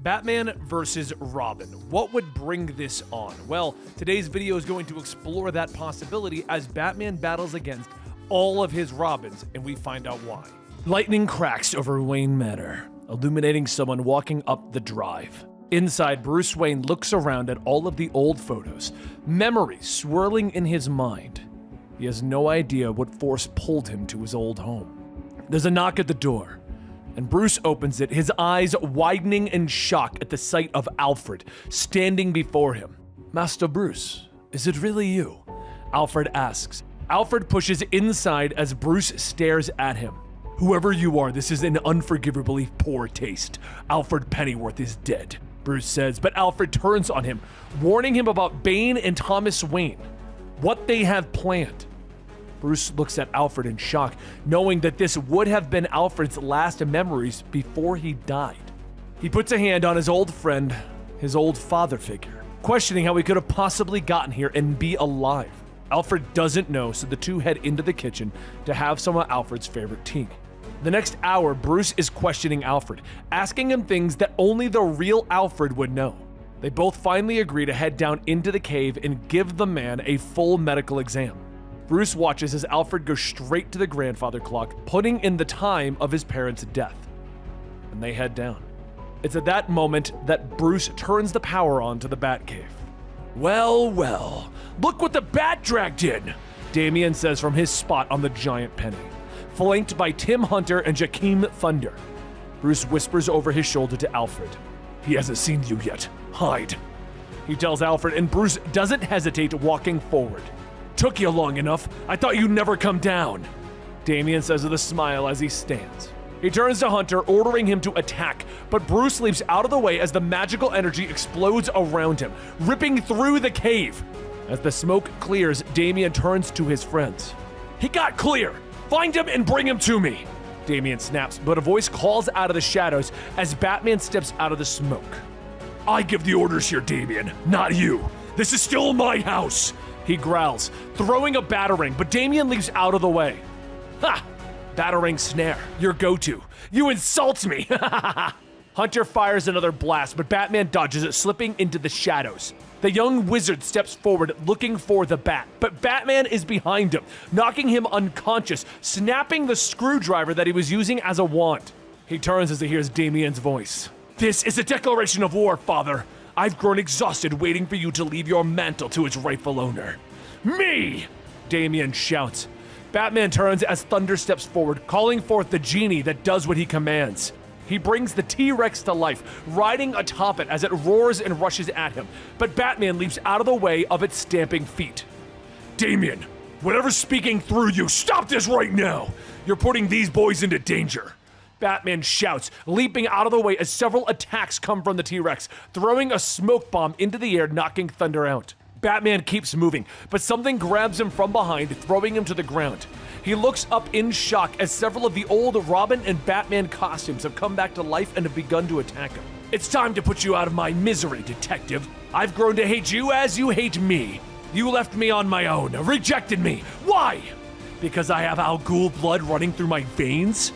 Batman versus Robin. What would bring this on? Well, today's video is going to explore that possibility as Batman battles against all of his Robins, and we find out why. Lightning cracks over Wayne Manor, illuminating someone walking up the drive. Inside, Bruce Wayne looks around at all of the old photos, memories swirling in his mind. He has no idea what force pulled him to his old home. There's a knock at the door, and Bruce opens it, his eyes widening in shock at the sight of Alfred standing before him. "Master Bruce, is it really you?" Alfred asks. Alfred pushes inside as Bruce stares at him. "Whoever you are, this is an unforgivably poor taste. Alfred Pennyworth is dead," Bruce says, but Alfred turns on him, warning him about Bane and Thomas Wayne, what they have planned. Bruce looks at Alfred in shock, knowing that this would have been Alfred's last memories before he died. He puts a hand on his old friend, his old father figure, questioning how he could have possibly gotten here and be alive. Alfred doesn't know, so the two head into the kitchen to have some of Alfred's favorite tea. The next hour, Bruce is questioning Alfred, asking him things that only the real Alfred would know. They both finally agree to head down into the cave and give the man a full medical exam. Bruce watches as Alfred goes straight to the grandfather clock, putting in the time of his parents' death. And they head down. It's at that moment that Bruce turns the power on to the Batcave. "Well, well, look what the Bat dragged in," Damien says from his spot on the giant penny, flanked by Tim Hunter and Jakeem Thunder. Bruce whispers over his shoulder to Alfred. "He hasn't seen you yet. Hide," he tells Alfred, and Bruce doesn't hesitate, walking forward. "Took you long enough. I thought you'd never come down," Damien says with a smile as he stands. He turns to Hunter, ordering him to attack, but Bruce leaps out of the way as the magical energy explodes around him, ripping through the cave. As the smoke clears, Damien turns to his friends. "He got clear! Find him and bring him to me!" Damien snaps, but a voice calls out of the shadows as Batman steps out of the smoke. "I give the orders here, Damien, not you. This is still my house," he growls, throwing a batarang, but Damien leaps out of the way. "Ha! Batarang snare, your go-to. You insult me!" Hunter fires another blast, but Batman dodges it, slipping into the shadows. The young wizard steps forward, looking for the bat, but Batman is behind him, knocking him unconscious, snapping the screwdriver that he was using as a wand. He turns as he hears Damien's voice. "This is a declaration of war, Father. I've grown exhausted waiting for you to leave your mantle to its rightful owner." "Me!" Damien shouts. Batman turns as Thunder steps forward, calling forth the genie that does what he commands. He brings the T-Rex to life, riding atop it as it roars and rushes at him, but Batman leaps out of the way of its stamping feet. "Damien, whatever's speaking through you, stop this right now! You're putting these boys into danger!" Batman shouts, leaping out of the way as several attacks come from the T-Rex, throwing a smoke bomb into the air, knocking Thunder out. Batman keeps moving, but something grabs him from behind, throwing him to the ground. He looks up in shock as several of the old Robin and Batman costumes have come back to life and have begun to attack him. "It's time to put you out of my misery, detective. I've grown to hate you as you hate me. You left me on my own, rejected me. Why? Because I have Al Ghul blood running through my veins?"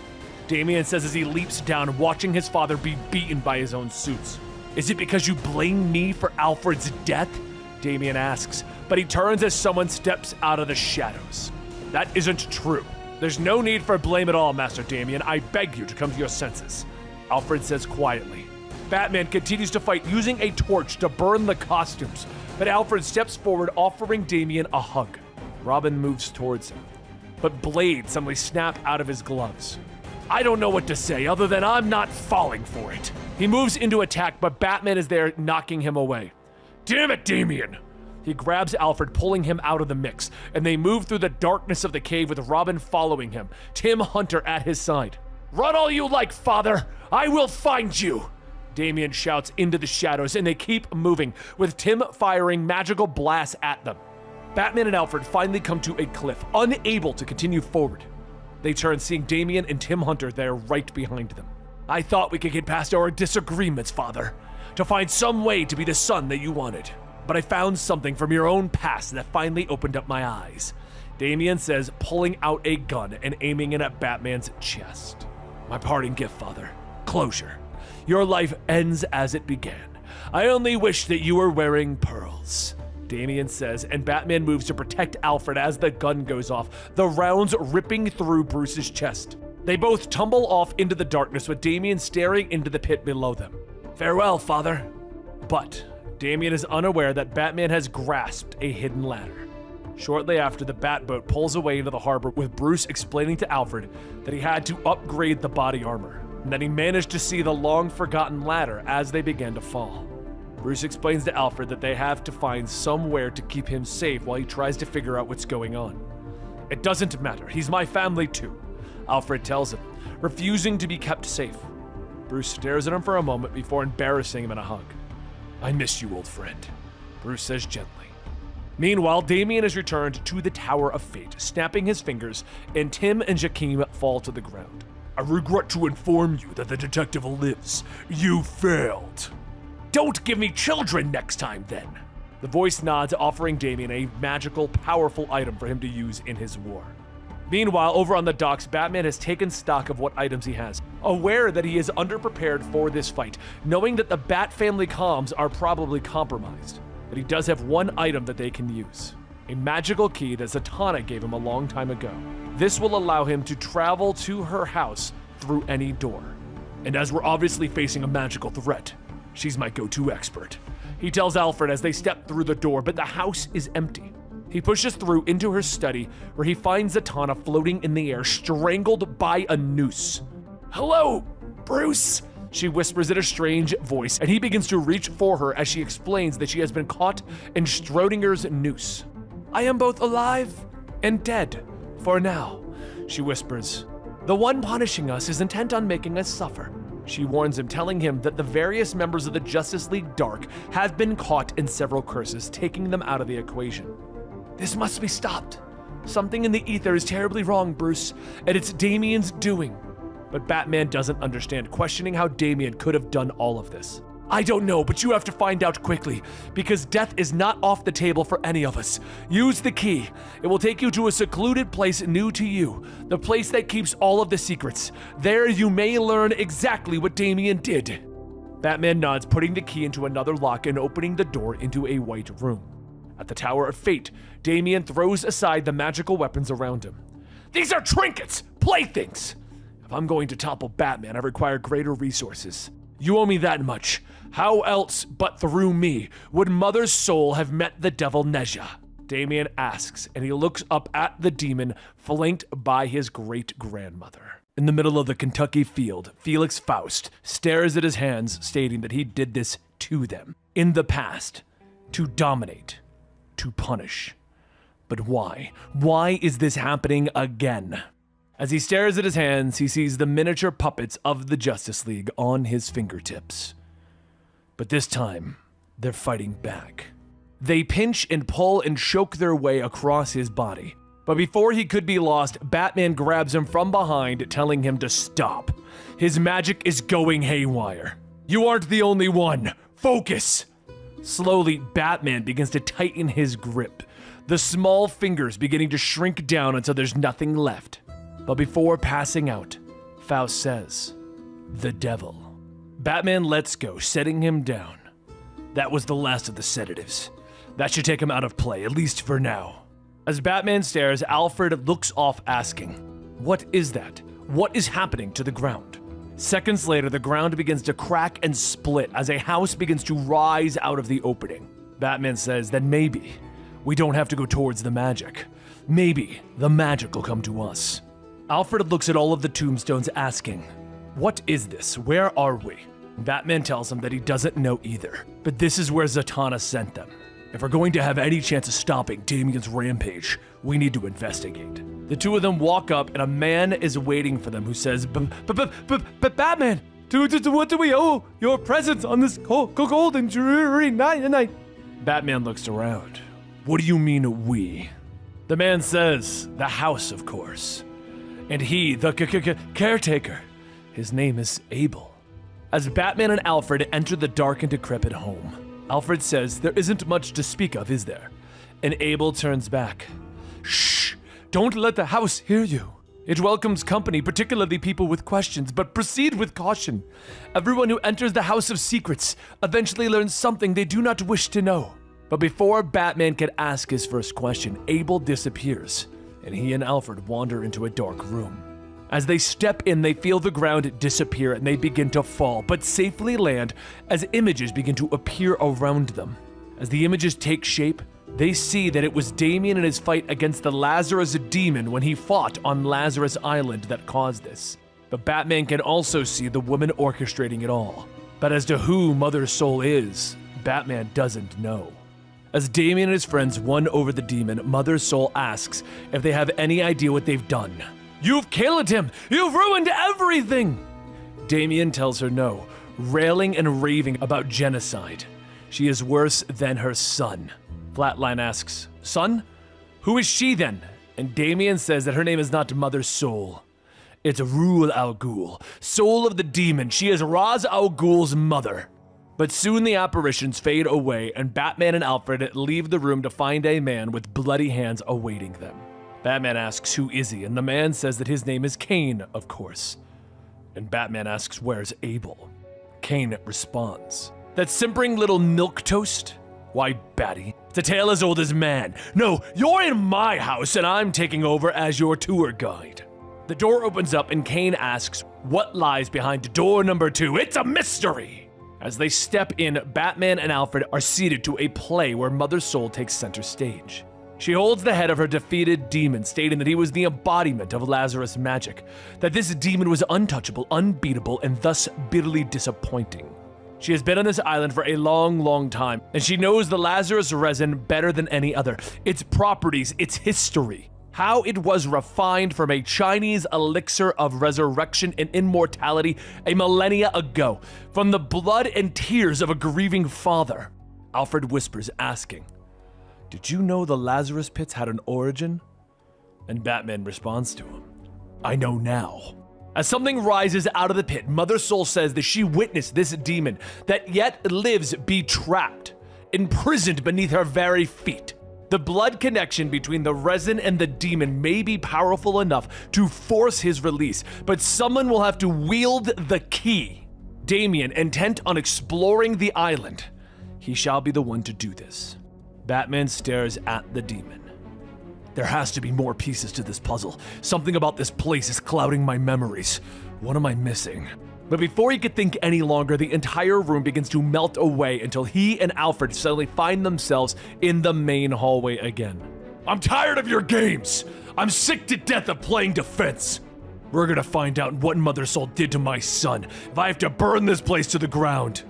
Damien says as he leaps down, watching his father be beaten by his own suits. "Is it because you blame me for Alfred's death?" Damien asks, but he turns as someone steps out of the shadows. "That isn't true. There's no need for blame at all, Master Damien. I beg you to come to your senses," Alfred says quietly. Batman continues to fight, using a torch to burn the costumes, but Alfred steps forward, offering Damien a hug. Robin moves towards him, but blades suddenly snap out of his gloves. "I don't know what to say other than I'm not falling for it." He moves into attack, but Batman is there, knocking him away. "Damn it, Damien!" He grabs Alfred, pulling him out of the mix, and they move through the darkness of the cave with Robin following him, Tim Hunter at his side. "Run all you like, Father! I will find you!" Damien shouts into the shadows, and they keep moving, with Tim firing magical blasts at them. Batman and Alfred finally come to a cliff, unable to continue forward. They turn, seeing Damien and Tim Hunter there right behind them. "I thought we could get past our disagreements, Father, to find some way to be the son that you wanted. But I found something from your own past that finally opened up my eyes," Damien says, pulling out a gun and aiming it at Batman's chest. "My parting gift, Father. Closure. Your life ends as it began. I only wish that you were wearing pearls, Damien says, and Batman moves to protect Alfred as the gun goes off, the rounds ripping through Bruce's chest. They both tumble off into the darkness with Damien staring into the pit below them. Farewell, father. But Damien is unaware that Batman has grasped a hidden ladder. Shortly after, the Batboat pulls away into the harbor with Bruce explaining to Alfred that he had to upgrade the body armor, and that he managed to see the long-forgotten ladder as they began to fall. Bruce explains to Alfred that they have to find somewhere to keep him safe while he tries to figure out what's going on. It doesn't matter, he's my family too, Alfred tells him, refusing to be kept safe. Bruce stares at him for a moment before embarrassing him in a hug. I miss you, old friend, Bruce says gently. Meanwhile, Damien is returned to the Tower of Fate, snapping his fingers, and Tim and Jakeem fall to the ground. I regret to inform you that the detective lives. You failed. Don't give me children next time, then. The voice nods, offering Damien a magical, powerful item for him to use in his war. Meanwhile, over on the docks, Batman has taken stock of what items he has, aware that he is underprepared for this fight, knowing that the Bat family comms are probably compromised. But he does have one item that they can use, a magical key that Zatanna gave him a long time ago. This will allow him to travel to her house through any door. And as we're obviously facing a magical threat, she's my go-to expert. He tells Alfred as they step through the door, but the house is empty. He pushes through into her study, where he finds Zatanna floating in the air, strangled by a noose. Hello, Bruce, she whispers in a strange voice, and he begins to reach for her as she explains that she has been caught in Schrodinger's noose. I am both alive and dead, for now, she whispers. The one punishing us is intent on making us suffer. She warns him, telling him that the various members of the Justice League Dark have been caught in several curses, taking them out of the equation. This must be stopped. Something in the ether is terribly wrong, Bruce, and it's Damien's doing. But Batman doesn't understand, questioning how Damien could have done all of this. I don't know, but you have to find out quickly, because death is not off the table for any of us. Use the key. It will take you to a secluded place new to you, the place that keeps all of the secrets. There you may learn exactly what Damien did. Batman nods, putting the key into another lock and opening the door into a white room. At the Tower of Fate, Damien throws aside the magical weapons around him. These are trinkets, playthings. If I'm going to topple Batman, I require greater resources. You owe me that much. How else but through me would Mother's soul have met the devil Neja? Damien asks, and he looks up at the demon flanked by his great-grandmother. In the middle of the Kentucky field, Felix Faust stares at his hands, stating that he did this to them, in the past, to dominate, to punish. But why? Why is this happening again? As he stares at his hands, he sees the miniature puppets of the Justice League on his fingertips. But this time, they're fighting back. They pinch and pull and choke their way across his body. But before he could be lost, Batman grabs him from behind, telling him to stop. His magic is going haywire. You aren't the only one. Focus! Slowly, Batman begins to tighten his grip, the small fingers beginning to shrink down until there's nothing left. But before passing out, Faust says, the devil. Batman lets go, setting him down. That was the last of the sedatives. That should take him out of play, at least for now. As Batman stares, Alfred looks off, asking, what is that? What is happening to the ground? Seconds later, the ground begins to crack and split as a house begins to rise out of the opening. Batman says that maybe we don't have to go towards the magic. Maybe the magic will come to us. Alfred looks at all of the tombstones, asking, what is this? Where are we? Batman tells him that he doesn't know either, but this is where Zatanna sent them. If we're going to have any chance of stopping Damien's rampage, we need to investigate. The two of them walk up, and a man is waiting for them who says, But Batman, to what do we owe your presence on this cold and dreary night? Batman looks around. What do you mean, we? The man says, the house, of course. And he, the caretaker, his name is Abel. As Batman and Alfred enter the dark and decrepit home, Alfred says there isn't much to speak of, is there? And Abel turns back. Shh, don't let the house hear you. It welcomes company, particularly people with questions, but proceed with caution. Everyone who enters the House of Secrets eventually learns something they do not wish to know. But before Batman can ask his first question, Abel disappears, and he and Alfred wander into a dark room. As they step in, they feel the ground disappear and they begin to fall, but safely land as images begin to appear around them. As the images take shape, they see that it was Damien in his fight against the Lazarus demon when he fought on Lazarus Island that caused this. But Batman can also see the woman orchestrating it all. But as to who Mother Soul is, Batman doesn't know. As Damien and his friends won over the demon, Mother Soul asks if they have any idea what they've done. "You've killed him! You've ruined everything!" Damien tells her no, railing and raving about genocide. She is worse than her son. Flatline asks, "Son? Who is she then?" And Damien says that her name is not Mother Soul. It's Rule al Ghul, soul of the demon. She is Ra's al Ghul's mother. But soon the apparitions fade away and Batman and Alfred leave the room to find a man with bloody hands awaiting them. Batman asks who is he, and the man says that his name is Cain, of course. And Batman asks where's Abel. Cain responds, "That simpering little milquetoast? Why, Batty, it's a tale as old as man. No, you're in my house and I'm taking over as your tour guide." The door opens up and Cain asks what lies behind door number 2. It's a mystery! As they step in, Batman and Alfred are seated to a play where Mother Soul takes center stage. She holds the head of her defeated demon, stating that he was the embodiment of Lazarus magic, that this demon was untouchable, unbeatable, and thus bitterly disappointing. She has been on this island for a long, long time, and she knows the Lazarus resin better than any other. Its properties, its history, how it was refined from a Chinese elixir of resurrection and immortality a millennia ago, from the blood and tears of a grieving father. Alfred whispers, asking, "Did you know the Lazarus Pits had an origin?" And Batman responds to him, "I know now." As something rises out of the pit, Mother Soul says that she witnessed this demon that yet lives be trapped, imprisoned beneath her very feet. The blood connection between the resin and the demon may be powerful enough to force his release, but someone will have to wield the key. Damien, intent on exploring the island, he shall be the one to do this. Batman stares at the demon. There has to be more pieces to this puzzle. Something about this place is clouding my memories. What am I missing? But before he could think any longer, the entire room begins to melt away until he and Alfred suddenly find themselves in the main hallway again. "I'm tired of your games! I'm sick to death of playing defense! We're gonna find out what Mother Soul did to my son if I have to burn this place to the ground."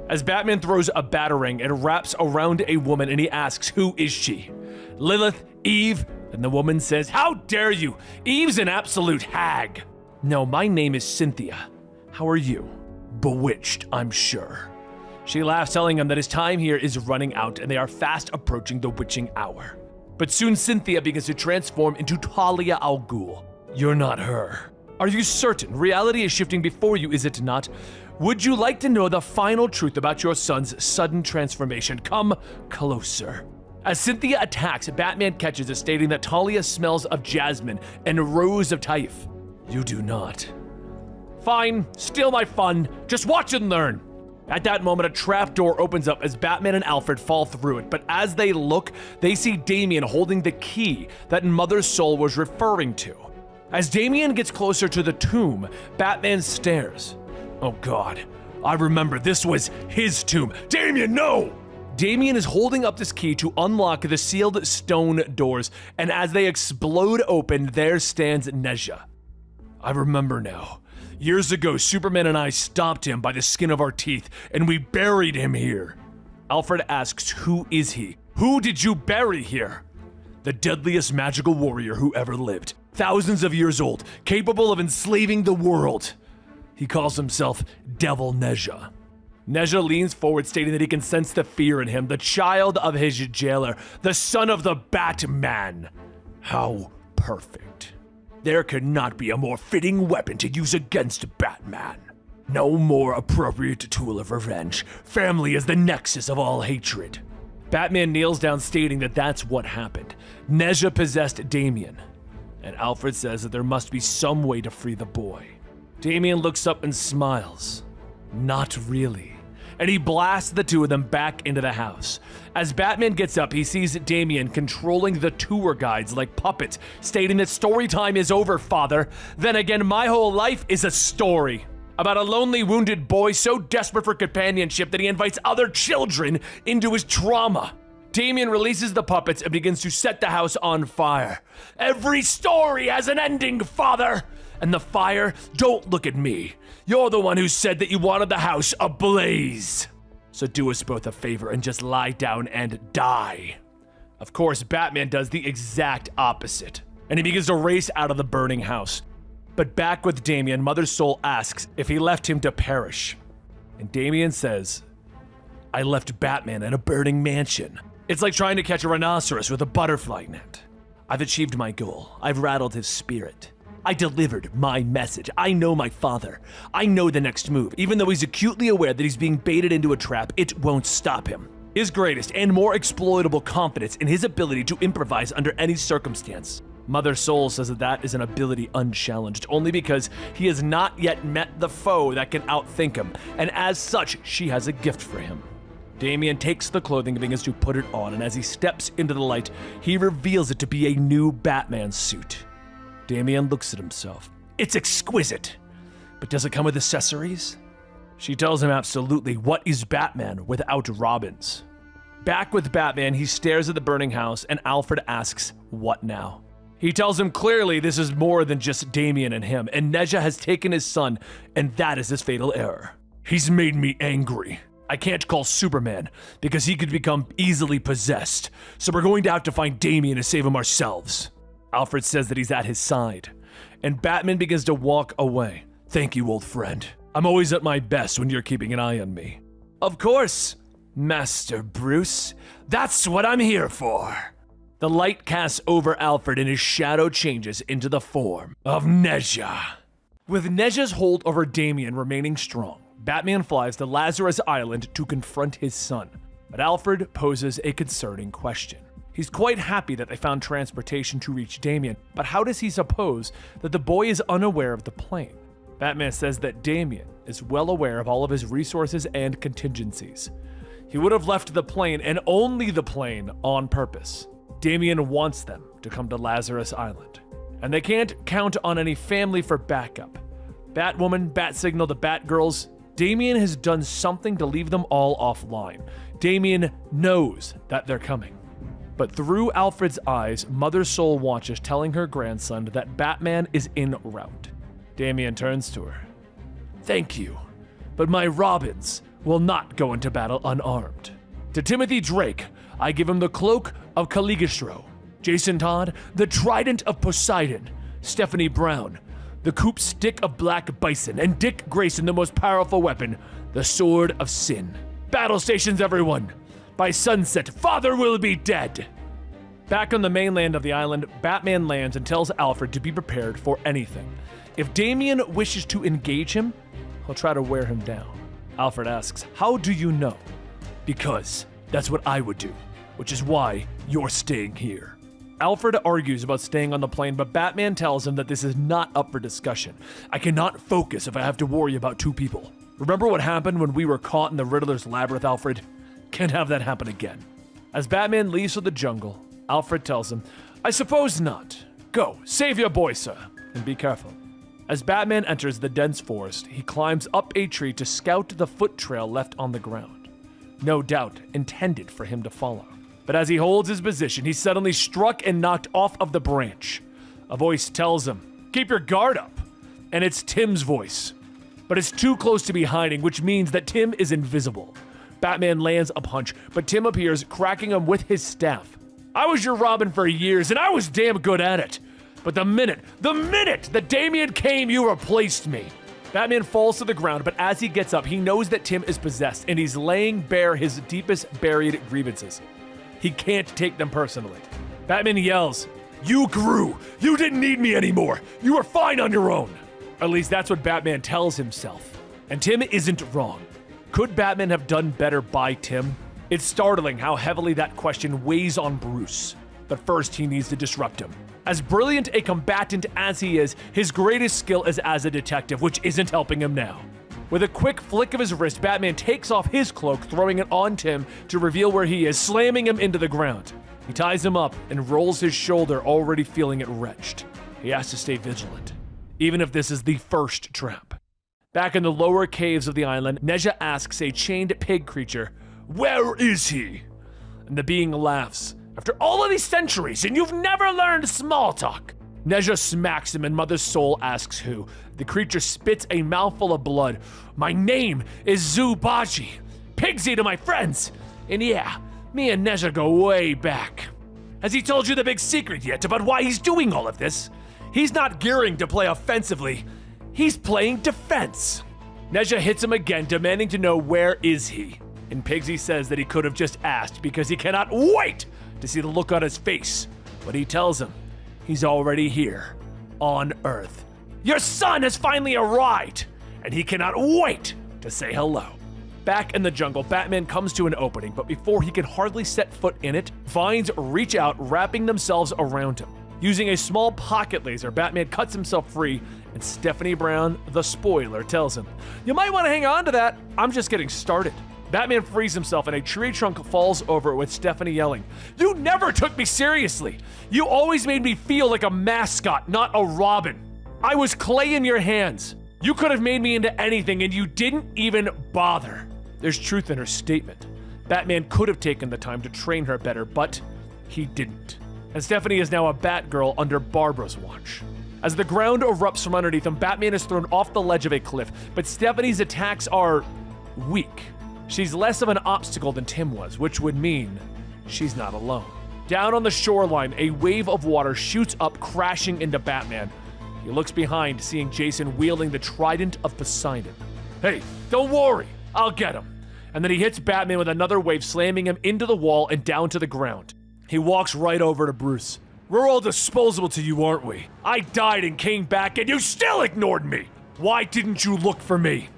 As Batman throws a batarang, it wraps around a woman and he asks, "Who is she? Lilith? Eve?" And the woman says, "How dare you? Eve's an absolute hag." "No, my name is Cynthia. How are you?" "Bewitched, I'm sure." She laughs, telling him that his time here is running out and they are fast approaching the witching hour. But soon Cynthia begins to transform into Talia al Ghul. "You're not her." "Are you certain? Reality is shifting before you, is it not? Would you like to know the final truth about your son's sudden transformation? Come closer." As Cynthia attacks, Batman catches it, stating that Talia smells of jasmine and rose of Taif. "You do not." "Fine, steal my fun. Just watch and learn." At that moment, a trapdoor opens up as Batman and Alfred fall through it, but as they look, they see Damien holding the key that Mother Soul was referring to. As Damien gets closer to the tomb, Batman stares. "Oh God, I remember, this was his tomb. Damien, no!" Damien is holding up this key to unlock the sealed stone doors, and as they explode open, there stands Neja. "I remember now. Years ago, Superman and I stopped him by the skin of our teeth, and we buried him here." Alfred asks, "Who is he? Who did you bury here?" "The deadliest magical warrior who ever lived. Thousands of years old, capable of enslaving the world. He calls himself Devil Neja." Neja leans forward, stating that he can sense the fear in him, the child of his jailer, the son of the Batman. How perfect. There could not be a more fitting weapon to use against Batman. No more appropriate tool of revenge. Family is the nexus of all hatred. Batman kneels down, stating that that's what happened. Neja possessed Damien, and Alfred says that there must be some way to free the boy. Damien looks up and smiles. Not really. And he blasts the two of them back into the house. As Batman gets up, he sees Damien controlling the tour guides like puppets, stating that story time is over, father. Then again, my whole life is a story about a lonely, wounded boy so desperate for companionship that he invites other children into his trauma. Damien releases the puppets and begins to set the house on fire. Every story has an ending, father! And the fire, don't look at me. You're the one who said that you wanted the house ablaze. So do us both a favor and just lie down and die. Of course, Batman does the exact opposite, and he begins to race out of the burning house. But back with Damien, Mother Soul asks if he left him to perish. And Damien says, I left Batman in a burning mansion. It's like trying to catch a rhinoceros with a butterfly net. I've achieved my goal. I've rattled his spirit. I delivered my message. I know my father. I know the next move. Even though he's acutely aware that he's being baited into a trap, it won't stop him. His greatest and more exploitable confidence in his ability to improvise under any circumstance. Mother Soul says that that is an ability unchallenged, only because he has not yet met the foe that can outthink him, and as such, she has a gift for him. Damien takes the clothing and begins to put it on, and as he steps into the light, he reveals it to be a new Batman suit. Damien looks at himself. It's exquisite. But does it come with accessories? She tells him absolutely. What is Batman without Robins? Back with Batman, he stares at the burning house, and Alfred asks, what now? He tells him clearly this is more than just Damien and him, and Neja has taken his son, and that is his fatal error. He's made me angry. I can't call Superman, because he could become easily possessed, so we're going to have to find Damien to save him ourselves. Alfred says that he's at his side, and Batman begins to walk away. Thank you, old friend. I'm always at my best when you're keeping an eye on me. Of course, Master Bruce. That's what I'm here for. The light casts over Alfred and his shadow changes into the form of Neja. With Neja's hold over Damien remaining strong, Batman flies to Lazarus Island to confront his son. But Alfred poses a concerning question. He's quite happy that they found transportation to reach Damien, but how does he suppose that the boy is unaware of the plane? Batman says that Damien is well aware of all of his resources and contingencies. He would have left the plane, and only the plane, on purpose. Damien wants them to come to Lazarus Island, and they can't count on any family for backup. Batwoman, Batsignal, the Batgirls, Damien has done something to leave them all offline. Damien knows that they're coming. But through Alfred's eyes, Mother Soul watches, telling her grandson that Batman is en route. Damien turns to her. Thank you, but my Robins will not go into battle unarmed. To Timothy Drake, I give him the Cloak of Caligostro. Jason Todd, the Trident of Poseidon. Stephanie Brown, the Coop Stick of Black Bison. And Dick Grayson, the most powerful weapon, the Sword of Sin. Battle stations, everyone! By sunset, Father will be dead! Back on the mainland of the island, Batman lands and tells Alfred to be prepared for anything. If Damien wishes to engage him, he'll try to wear him down. Alfred asks, how do you know? Because that's what I would do, which is why you're staying here. Alfred argues about staying on the plane, but Batman tells him that this is not up for discussion. I cannot focus if I have to worry about two people. Remember what happened when we were caught in the Riddler's labyrinth, Alfred? Can't have that happen again. As Batman leaves for the jungle, Alfred tells him, I suppose not. Go, save your boy, sir, and be careful. As Batman enters the dense forest, he climbs up a tree to scout the foot trail left on the ground. No doubt intended for him to follow. But as he holds his position, he's suddenly struck and knocked off of the branch. A voice tells him, keep your guard up. And it's Tim's voice. But it's too close to be hiding, which means that Tim is invisible. Batman lands a punch, but Tim appears, cracking him with his staff. I was your Robin for years, and I was damn good at it. But the minute that Damien came, you replaced me. Batman falls to the ground, but as he gets up, he knows that Tim is possessed, and he's laying bare his deepest buried grievances. He can't take them personally. Batman yells, you grew. You didn't need me anymore. You were fine on your own. At least that's what Batman tells himself. And Tim isn't wrong. Could Batman have done better by Tim? It's startling how heavily that question weighs on Bruce. But first, he needs to disrupt him. As brilliant a combatant as he is, his greatest skill is as a detective, which isn't helping him now. With a quick flick of his wrist, Batman takes off his cloak, throwing it on Tim to reveal where he is, slamming him into the ground. He ties him up and rolls his shoulder, already feeling it wrenched. He has to stay vigilant, even if this is the first trap. Back in the lower caves of the island, Neja asks a chained pig creature, "Where is he?" And the being laughs. "After all of these centuries, and you've never learned small talk." Neja smacks him and Mother's Soul asks who. The creature spits a mouthful of blood. "My name is Zubaji. Pigsy to my friends. And yeah, me and Neja go way back." Has he told you the big secret yet about why he's doing all of this? He's not gearing to play offensively. He's playing defense. Neja hits him again, demanding to know where is he. And Pigsy says that he could have just asked because he cannot wait to see the look on his face. But he tells him he's already here, on Earth. Your son has finally arrived, and he cannot wait to say hello. Back in the jungle, Batman comes to an opening, but before he can hardly set foot in it, vines reach out, wrapping themselves around him. Using a small pocket laser, Batman cuts himself free, and Stephanie Brown, the spoiler, tells him, "You might want to hang on to that. I'm just getting started." Batman frees himself and a tree trunk falls over it with Stephanie yelling, "You never took me seriously. You always made me feel like a mascot, not a Robin. I was clay in your hands. You could have made me into anything and you didn't even bother." There's truth in her statement. Batman could have taken the time to train her better, but he didn't. And Stephanie is now a Batgirl under Barbara's watch. As the ground erupts from underneath him, Batman is thrown off the ledge of a cliff, but Stephanie's attacks are weak. She's less of an obstacle than Tim was, which would mean she's not alone. Down on the shoreline, a wave of water shoots up, crashing into Batman. He looks behind, seeing Jason wielding the Trident of Poseidon. "Hey, don't worry, I'll get him." And then he hits Batman with another wave, slamming him into the wall and down to the ground. He walks right over to Bruce. "We're all disposable to you, aren't we? I died and came back and you still ignored me! Why didn't you look for me?"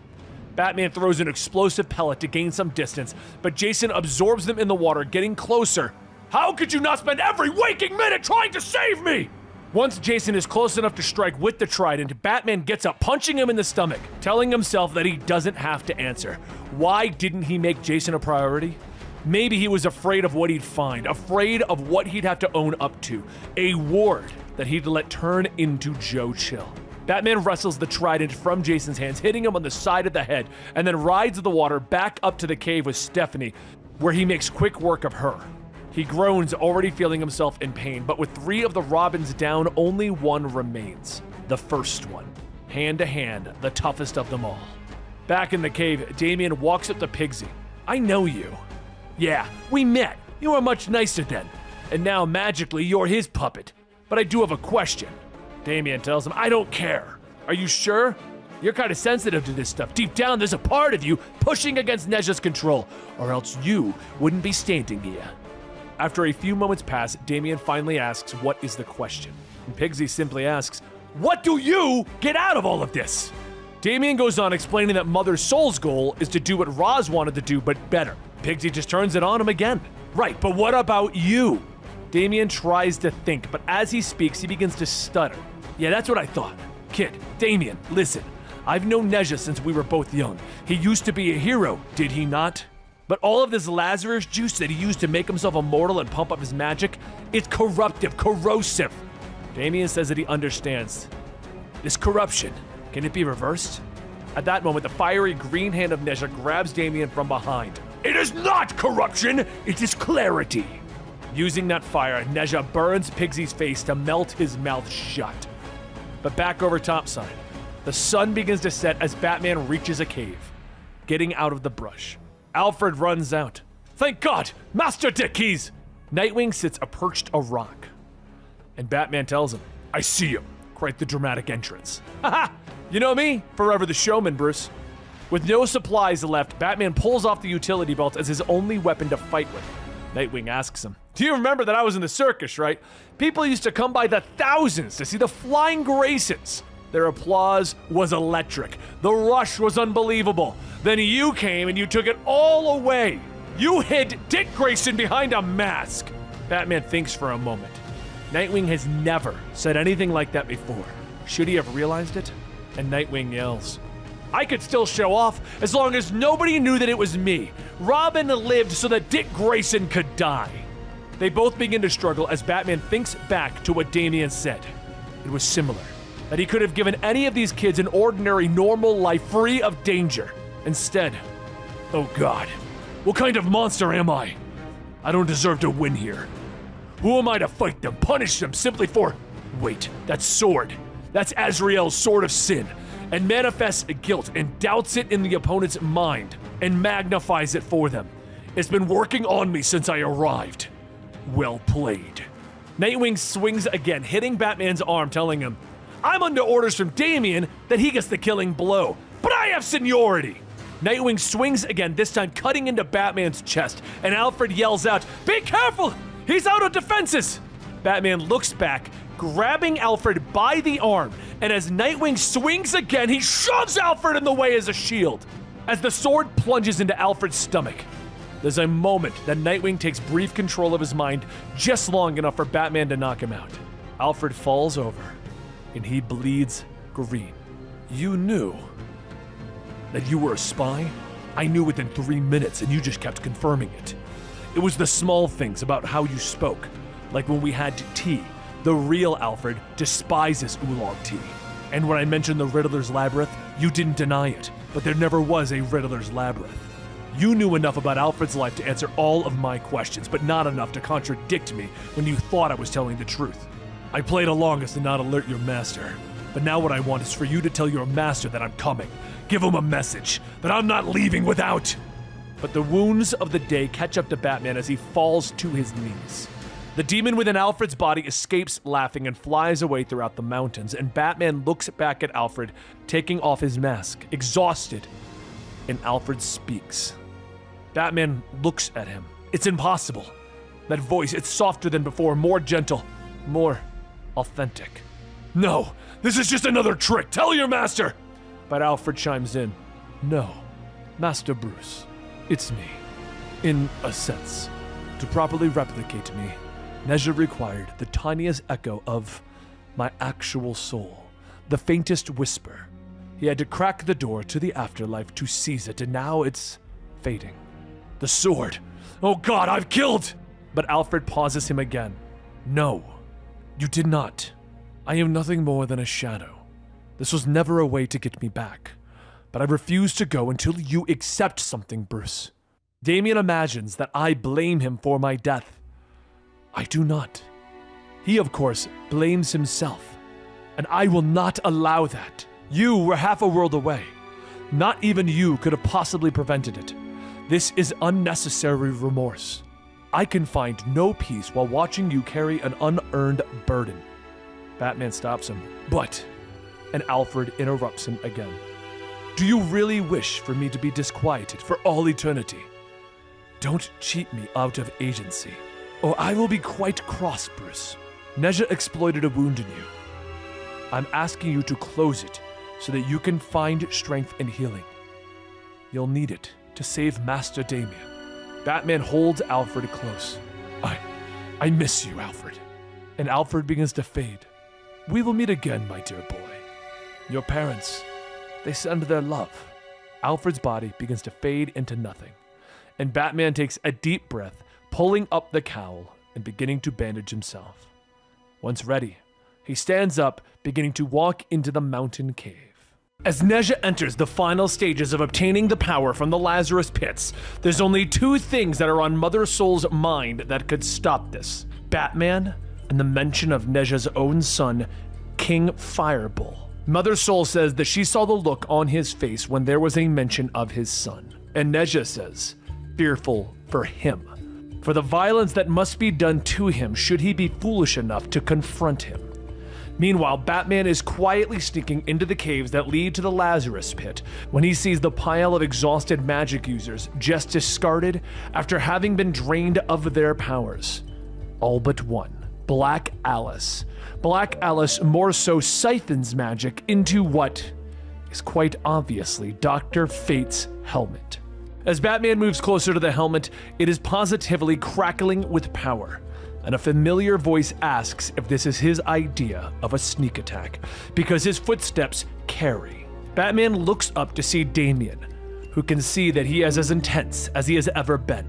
Batman throws an explosive pellet to gain some distance, but Jason absorbs them in the water, getting closer. "How could you not spend every waking minute trying to save me?" Once Jason is close enough to strike with the Trident, Batman gets up, punching him in the stomach, telling himself that he doesn't have to answer. Why didn't he make Jason a priority? Maybe he was afraid of what he'd find, afraid of what he'd have to own up to, a ward that he'd let turn into Joe Chill. Batman wrestles the Trident from Jason's hands, hitting him on the side of the head, and then rides the water back up to the cave with Stephanie, where he makes quick work of her. He groans, already feeling himself in pain, but with 3 of the Robins down, only one remains. The first one. Hand to hand, the toughest of them all. Back in the cave, Damien walks up to Pigsy. "I know you." "Yeah, we met. You were much nicer then. And now, magically, you're his puppet. But I do have a question." Damien tells him, "I don't care." "Are you sure? You're kind of sensitive to this stuff. Deep down, there's a part of you pushing against Neja's control, or else you wouldn't be standing here." After a few moments pass, Damien finally asks, "What is the question?" And Pigsy simply asks, "What do you get out of all of this?" Damien goes on explaining that Mother Soul's goal is to do what Roz wanted to do, but better. Pigsy just turns it on him again. "Right, but what about you?" Damien tries to think, but as he speaks, he begins to stutter. "Yeah, that's what I thought. Kid, Damien, listen. I've known Neja since we were both young. He used to be a hero, did he not? But all of this Lazarus juice that he used to make himself immortal and pump up his magic, it's corruptive, corrosive." Damien says that he understands. "This corruption, can it be reversed?" At that moment, the fiery green hand of Neja grabs Damien from behind. "It is not corruption, it is clarity." Using that fire, Neja burns Pigsy's face to melt his mouth shut. But back over topside, the sun begins to set as Batman reaches a cave, getting out of the brush. Alfred runs out. "Thank God! Master Dickies!" Nightwing sits perched a rock. And Batman tells him, "I see him." Quite the dramatic entrance. Haha! You know me? Forever the showman, Bruce. With no supplies left, Batman pulls off the utility belt as his only weapon to fight with. Nightwing asks him, "Do you remember that I was in the circus, right? People used to come by the thousands to see the flying Graysons. Their applause was electric. The rush was unbelievable. Then you came and you took it all away. You hid Dick Grayson behind a mask." Batman thinks for a moment. Nightwing has never said anything like that before. Should he have realized it? And Nightwing yells, I could still show off as long as nobody knew that it was me. Robin lived so that Dick Grayson could die. They both begin to struggle as Batman thinks back to what Damien said. It was similar, that he could have given any of these kids an ordinary, normal life free of danger. Instead, oh God, what kind of monster am I? I don't deserve to win here. Who am I to fight them, punish them simply for... Wait, that sword. That's Azrael's sword of sin, and manifests guilt and doubts it in the opponent's mind and magnifies it for them. It's been working on me since I arrived. Well played. Nightwing swings again, hitting Batman's arm, telling him, I'm under orders from Damien that he gets the killing blow, but I have seniority. Nightwing swings again, this time cutting into Batman's chest, and Alfred yells out, Be careful! He's out of defenses! Batman looks back, grabbing Alfred by the arm, and as Nightwing swings again, he shoves Alfred in the way as a shield. As the sword plunges into Alfred's stomach, there's a moment that Nightwing takes brief control of his mind, just long enough for Batman to knock him out. Alfred falls over, and he bleeds green. You knew that you were a spy? I knew within 3 minutes, and you just kept confirming it. It was the small things about how you spoke, like when we had tea. The real Alfred despises oolong tea. And when I mentioned the Riddler's Labyrinth, you didn't deny it, but there never was a Riddler's Labyrinth. You knew enough about Alfred's life to answer all of my questions, but not enough to contradict me when you thought I was telling the truth. I played along as to not alert your master, but now what I want is for you to tell your master that I'm coming. Give him a message, that I'm not leaving without. But the wounds of the day catch up to Batman as he falls to his knees. The demon within Alfred's body escapes laughing and flies away throughout the mountains, and Batman looks back at Alfred, taking off his mask, exhausted, and Alfred speaks. Batman looks at him. It's impossible. That voice, it's softer than before, more gentle, more authentic. No, this is just another trick. Tell your master. But Alfred chimes in. No, Master Bruce, it's me. In a sense, to properly replicate me, Neja required the tiniest echo of my actual soul, the faintest whisper. He had to crack the door to the afterlife to seize it, and now it's fading. The sword. Oh God, I've killed! But Alfred pauses him again. No, you did not. I am nothing more than a shadow. This was never a way to get me back, but I refuse to go until you accept something, Bruce. Damien imagines that I blame him for my death. I do not. He, of course, blames himself, and I will not allow that. You were half a world away. Not even you could have possibly prevented it. This is unnecessary remorse. I can find no peace while watching you carry an unearned burden. Batman stops him. But, and Alfred interrupts him again. Do you really wish for me to be disquieted for all eternity? Don't cheat me out of agency, or I will be quite cross, Bruce. Neja exploited a wound in you. I'm asking you to close it so that you can find strength and healing. You'll need it to save Master Damien. Batman holds Alfred close. I miss you, Alfred. And Alfred begins to fade. We will meet again, my dear boy. Your parents, they send their love. Alfred's body begins to fade into nothing, and Batman takes a deep breath, pulling up the cowl and beginning to bandage himself. Once ready, he stands up, beginning to walk into the mountain cave. As Neja enters the final stages of obtaining the power from the Lazarus Pits, there's only two things that are on Mother Soul's mind that could stop this. Batman and the mention of Neja's own son, King Firebull. Mother Soul says that she saw the look on his face when there was a mention of his son. And Neja says, fearful for him, for the violence that must be done to him should he be foolish enough to confront him. Meanwhile, Batman is quietly sneaking into the caves that lead to the Lazarus Pit when he sees the pile of exhausted magic users just discarded after having been drained of their powers. All but one, Black Alice. Black Alice more so siphons magic into what is quite obviously Dr. Fate's helmet. As Batman moves closer to the helmet, it is positively crackling with power. and a familiar voice asks if this is his idea of a sneak attack, because his footsteps carry. Batman looks up to see Damien, who can see that he is as intense as he has ever been.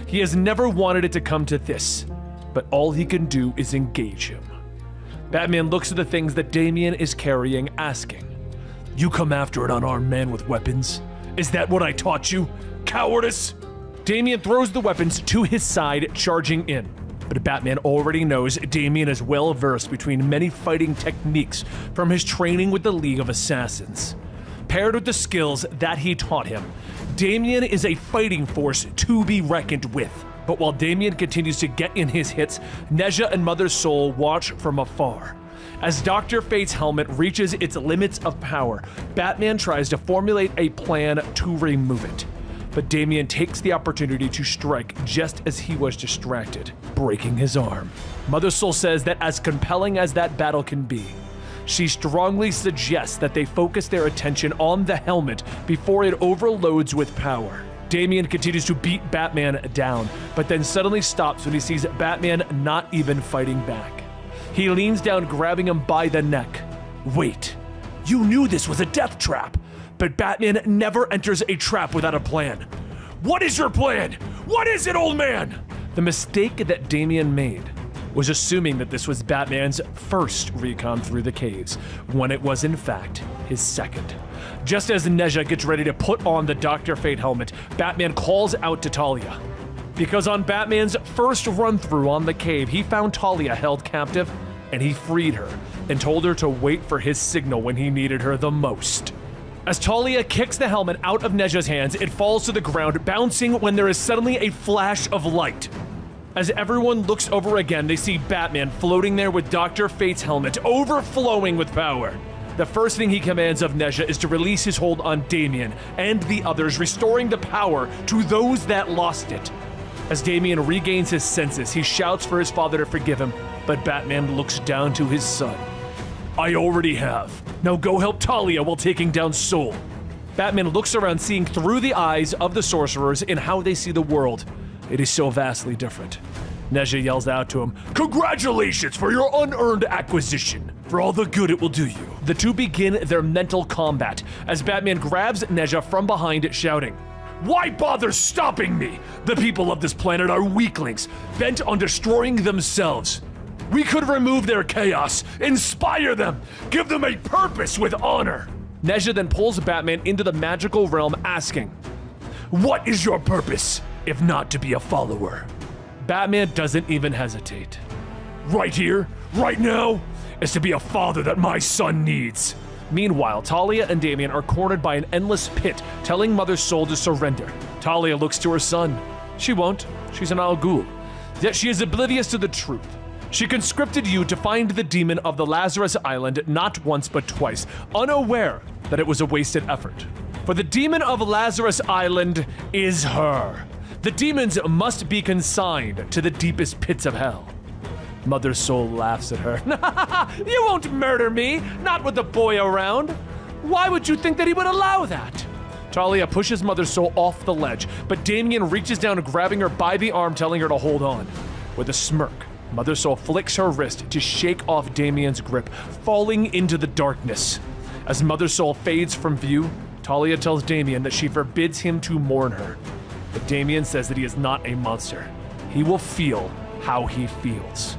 He has never wanted it to come to this, but all he can do is engage him. Batman looks at the things that Damien is carrying, asking, "You come after an unarmed man with weapons? Is that what I taught you? Cowardice!" Damien throws the weapons to his side, charging in. But Batman already knows Damien is well versed between many fighting techniques from his training with the League of Assassins. Paired with the skills that he taught him, Damien is a fighting force to be reckoned with. But while Damien continues to get in his hits, Neja and Mother Soul watch from afar. As Dr. Fate's helmet reaches its limits of power, Batman tries to formulate a plan to remove it. But Damien takes the opportunity to strike just as he was distracted, breaking his arm. Mother Soul says that as compelling as that battle can be, she strongly suggests that they focus their attention on the helmet before it overloads with power. Damien continues to beat Batman down, but then suddenly stops when he sees Batman not even fighting back. He leans down, grabbing him by the neck. "Wait, you knew this was a death trap, but Batman never enters a trap without a plan. What is your plan? What is it, old man?" The mistake that Damien made was assuming that this was Batman's first recon through the caves, when it was in fact his second. Just as Neja gets ready to put on the Dr. Fate helmet, Batman calls out to Talia. Because on Batman's first run-through on the cave, he found Talia held captive, and he freed her, and told her to wait for his signal when he needed her the most. As Talia kicks the helmet out of Neja's hands, it falls to the ground, bouncing when there is suddenly a flash of light. As everyone looks over again, they see Batman floating there with Dr. Fate's helmet, overflowing with power. The first thing he commands of Neja is to release his hold on Damien and the others, restoring the power to those that lost it. As Damien regains his senses, he shouts for his father to forgive him, but Batman looks down to his son. "I already have. Now go help Talia while taking down Soul." Batman looks around, seeing through the eyes of the sorcerers in how they see the world. It is so vastly different. Neja yells out to him, "Congratulations for your unearned acquisition, for all the good it will do you." The two begin their mental combat as Batman grabs Neja from behind, shouting, "Why bother stopping me? The people of this planet are weaklings, bent on destroying themselves. We could remove their chaos, inspire them, give them a purpose with honor." Neja then pulls Batman into the magical realm, asking, "What is your purpose, if not to be a follower?" Batman doesn't even hesitate. "Right here, right now, is to be a father that my son needs." Meanwhile, Talia and Damien are cornered by an endless pit, telling Mother Soul to surrender. Talia looks to her son. She won't. She's an Ghul. Yet she is oblivious to the truth. She conscripted you to find the demon of the Lazarus Island not once but twice, unaware that it was a wasted effort. For the demon of Lazarus Island is her. The demons must be consigned to the deepest pits of hell. Mother Soul laughs at her. "You won't murder me, not with the boy around. Why would you think that he would allow that?" Talia pushes Mother Soul off the ledge, but Damien reaches down, grabbing her by the arm, telling her to hold on. With a smirk, Mother Soul flicks her wrist to shake off Damien's grip, falling into the darkness. As Mother Soul fades from view, Talia tells Damien that she forbids him to mourn her. But Damien says that he is not a monster. He will feel how he feels.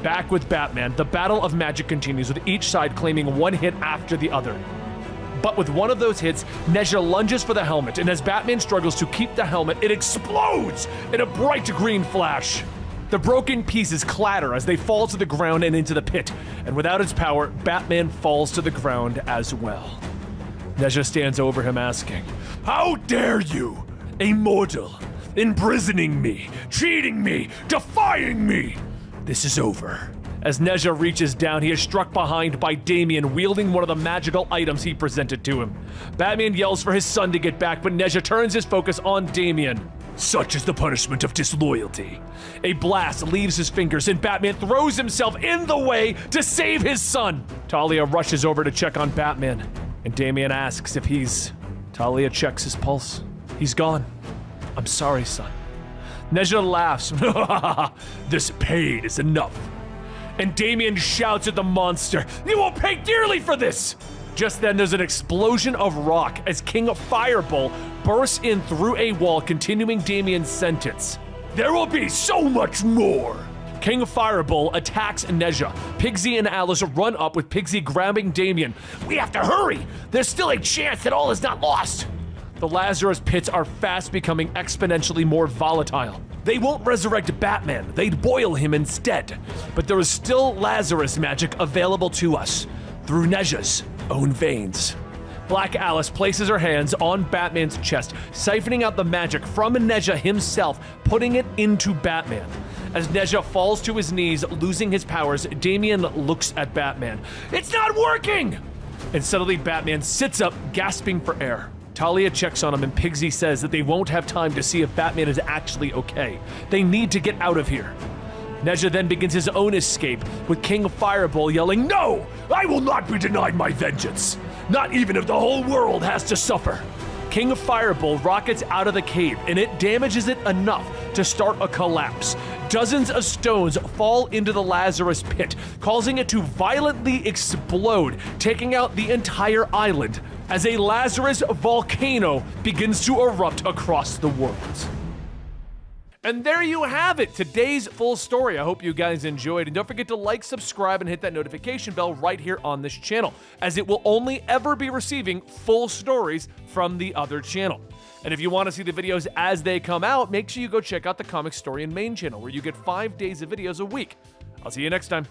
Back with Batman, the battle of magic continues, with each side claiming one hit after the other. But with one of those hits, Neja lunges for the helmet, and as Batman struggles to keep the helmet, it explodes in a bright green flash. The broken pieces clatter as they fall to the ground and into the pit, and without its power, Batman falls to the ground as well. Neja stands over him, asking, "How dare you? A mortal, imprisoning me, cheating me, defying me! This is over." As Neja reaches down, he is struck behind by Damien, wielding one of the magical items he presented to him. Batman yells for his son to get back, but Neja turns his focus on Damien. "Such is the punishment of disloyalty." A blast leaves his fingers, and Batman throws himself in the way to save his son. Talia rushes over to check on Batman, and Damien asks if he's... Talia checks his pulse. He's gone. "I'm sorry, son. Neja laughs. This pain is enough. And Damien shouts at the monster, "You will pay dearly for this!" Just then, there's an explosion of rock as King Fireball bursts in through a wall, continuing Damien's sentence. "There will be so much more!" King Fireball attacks Neja. Pigsy and Alice run up with Pigsy grabbing Damien. "We have to hurry! There's still a chance that all is not lost!" The Lazarus Pits are fast becoming exponentially more volatile. They won't resurrect Batman, they'd boil him instead. But there is still Lazarus magic available to us, through Neja's own veins. Black Alice places her hands on Batman's chest, siphoning out the magic from Neja himself, putting it into Batman. As Neja falls to his knees, losing his powers, Damien looks at Batman. "It's not working!" And suddenly Batman sits up, gasping for air. Talia checks on him and Pigsy says that they won't have time to see if Batman is actually okay. They need to get out of here. Neja then begins his own escape, with King Fireball yelling, "No! I will not be denied my vengeance! Not even if the whole world has to suffer!" King Fireball rockets out of the cave, and it damages it enough to start a collapse. Dozens of stones fall into the Lazarus Pit, causing it to violently explode, taking out the entire island, as a Lazarus volcano begins to erupt across the world. And there you have it, today's full story. I hope you guys enjoyed, and don't forget to like, subscribe, and hit that notification bell right here on this channel, as it will only ever be receiving full stories from the other channel. And if you want to see the videos as they come out, make sure you go check out the Comicstorian main channel, where you get 5 days of videos a week. I'll see you next time.